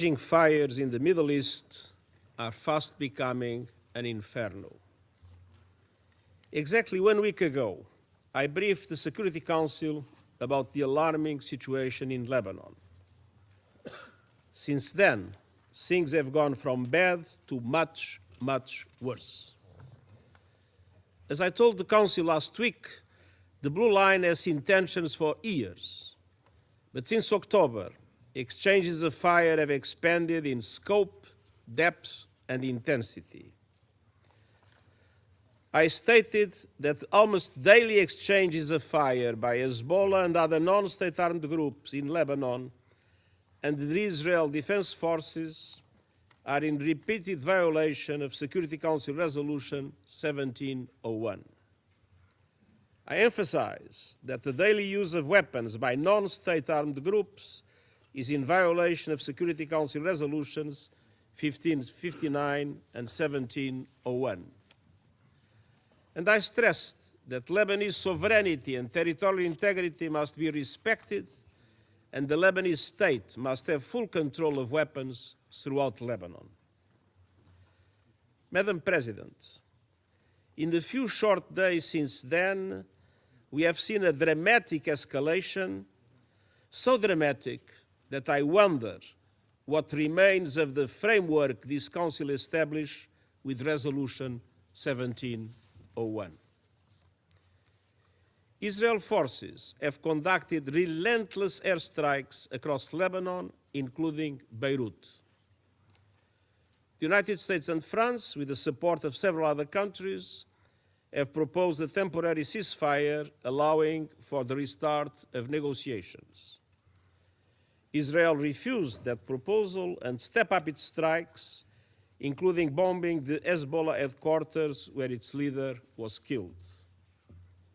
Raging fires in the Middle East are fast becoming an inferno. Exactly 1 week ago, I briefed the Security Council about the alarming situation in Lebanon. Since then, things have gone from bad to much, much worse. As I told the Council last week, the Blue Line has seen tensions for years. But since October, exchanges of fire have expanded in scope, depth, and intensity. I stated that almost daily exchanges of fire by Hezbollah and other non-state armed groups in Lebanon and the Israel Defense Forces are in repeated violation of Security Council Resolution 1701. I emphasize that the daily use of weapons by non-state armed groups is in violation of Security Council Resolutions 1559 and 1701. And I stressed that Lebanese sovereignty and territorial integrity must be respected, and the Lebanese state must have full control of weapons throughout Lebanon. Madam President, in the few short days since then, we have seen a dramatic escalation, so dramatic that I wonder what remains of the framework this Council established with Resolution 1701. Israel forces have conducted relentless airstrikes across Lebanon, including Beirut. The United States and France, with the support of several other countries, have proposed a temporary ceasefire allowing for the restart of negotiations. Israel refused that proposal and stepped up its strikes, including bombing the Hezbollah headquarters where its leader was killed.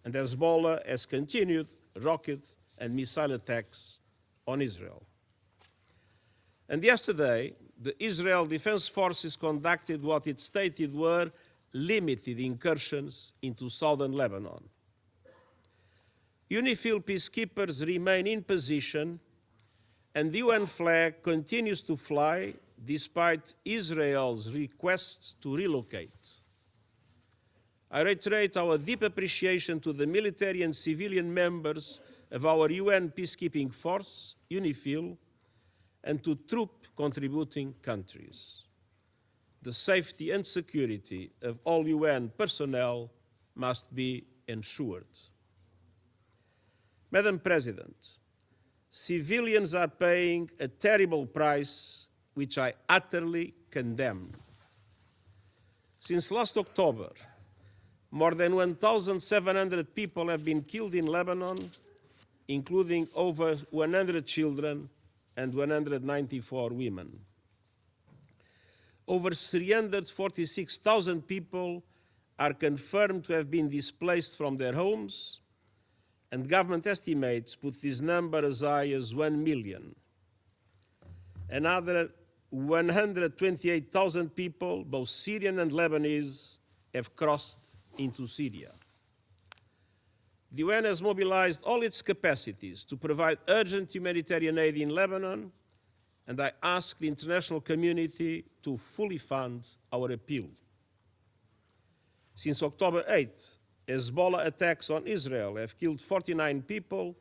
And Hezbollah has continued rocket and missile attacks on Israel. And yesterday, the Israel Defense Forces conducted what it stated were limited incursions into southern Lebanon. UNIFIL peacekeepers remain in position, and the UN flag continues to fly despite Israel's request to relocate. I reiterate our deep appreciation to the military and civilian members of our UN peacekeeping force, UNIFIL, and to troop-contributing countries. The safety and security of all UN personnel must be ensured. Madam President, civilians are paying a terrible price, which I utterly condemn. Since last October, more than 1,700 people have been killed in Lebanon, including over 100 children and 194 women. Over 346,000 people are confirmed to have been displaced from their homes, and government estimates put this number as high as 1 million. Another 128,000 people, both Syrian and Lebanese, have crossed into Syria. The UN has mobilized all its capacities to provide urgent humanitarian aid in Lebanon, and I ask the international community to fully fund our appeal. Since October 8th, Hezbollah attacks on Israel have killed 49 people,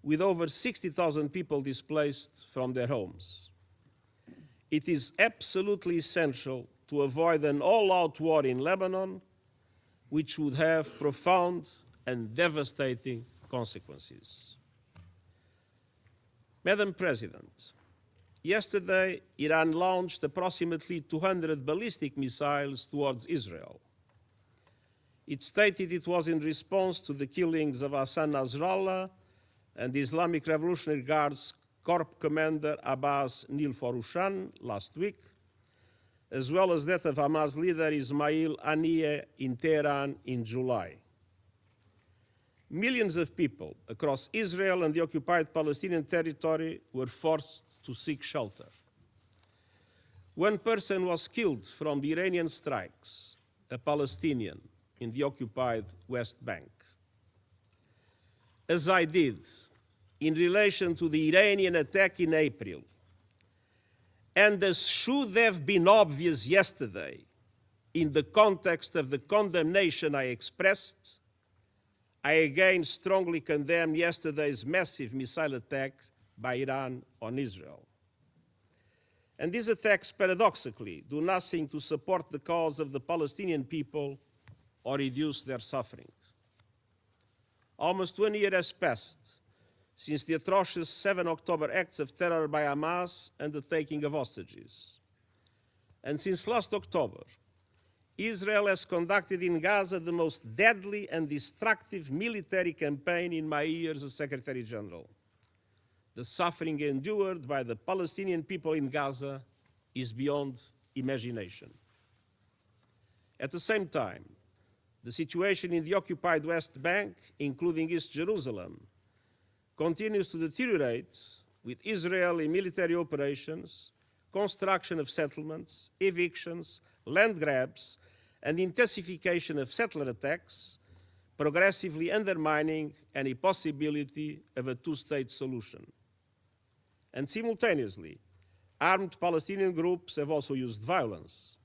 with over 60,000 people displaced from their homes. It is absolutely essential to avoid an all-out war in Lebanon, which would have profound and devastating consequences. Madam President, yesterday, Iran launched approximately 200 ballistic missiles towards Israel. It stated it was in response to the killings of Hassan Nasrallah and the Islamic Revolutionary Guards Corps Commander Abbas Nilforushan last week, as well as that of Hamas leader Ismail Haniyeh in Tehran in July. Millions of people across Israel and the occupied Palestinian territory were forced to seek shelter. One person was killed from the Iranian strikes, a Palestinian in the occupied West Bank. As I did in relation to the Iranian attack in April, And as should have been obvious yesterday, in the context of the condemnation I expressed, I again strongly condemn yesterday's massive missile attack by Iran on Israel. And these attacks, paradoxically, do nothing to support the cause of the Palestinian people or reduce their suffering. Almost 1 year has passed since the atrocious 7 October acts of terror by Hamas and the taking of hostages. And since last October, Israel has conducted in Gaza the most deadly and destructive military campaign in my years as Secretary General. The suffering endured by the Palestinian people in Gaza is beyond imagination. At the same time, the situation in the occupied West Bank, including East Jerusalem, continues to deteriorate with Israeli military operations, construction of settlements, evictions, land grabs, and intensification of settler attacks, progressively undermining any possibility of a two-state solution. And simultaneously, armed Palestinian groups have also used violence.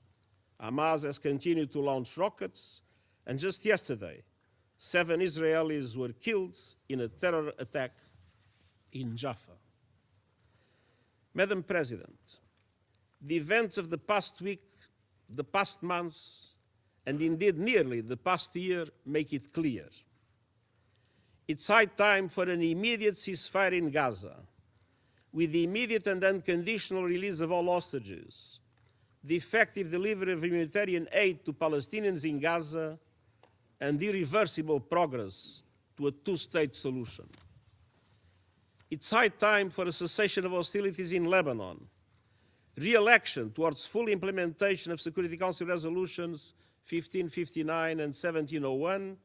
Hamas has continued to launch rockets, and just yesterday, 7 Israelis were killed in a terror attack in Jaffa. Madam President, the events of the past week, the past months, and indeed nearly the past year make it clear. It's high time for an immediate ceasefire in Gaza, with the immediate and unconditional release of all hostages, the effective delivery of humanitarian aid to Palestinians in Gaza, and irreversible progress to a two-state solution. It's high time for a cessation of hostilities in Lebanon, re-election towards full implementation of Security Council resolutions 1559 and 1701,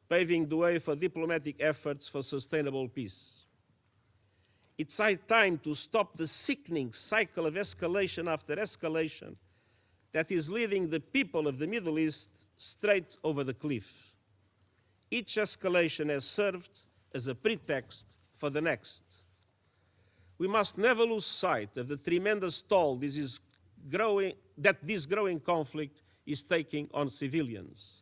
paving the way for diplomatic efforts for sustainable peace. It's high time to stop the sickening cycle of escalation after escalation that is leading the people of the Middle East straight over the cliff. Each escalation has served as a pretext for the next. We must never lose sight of the tremendous toll that this growing conflict is taking on civilians.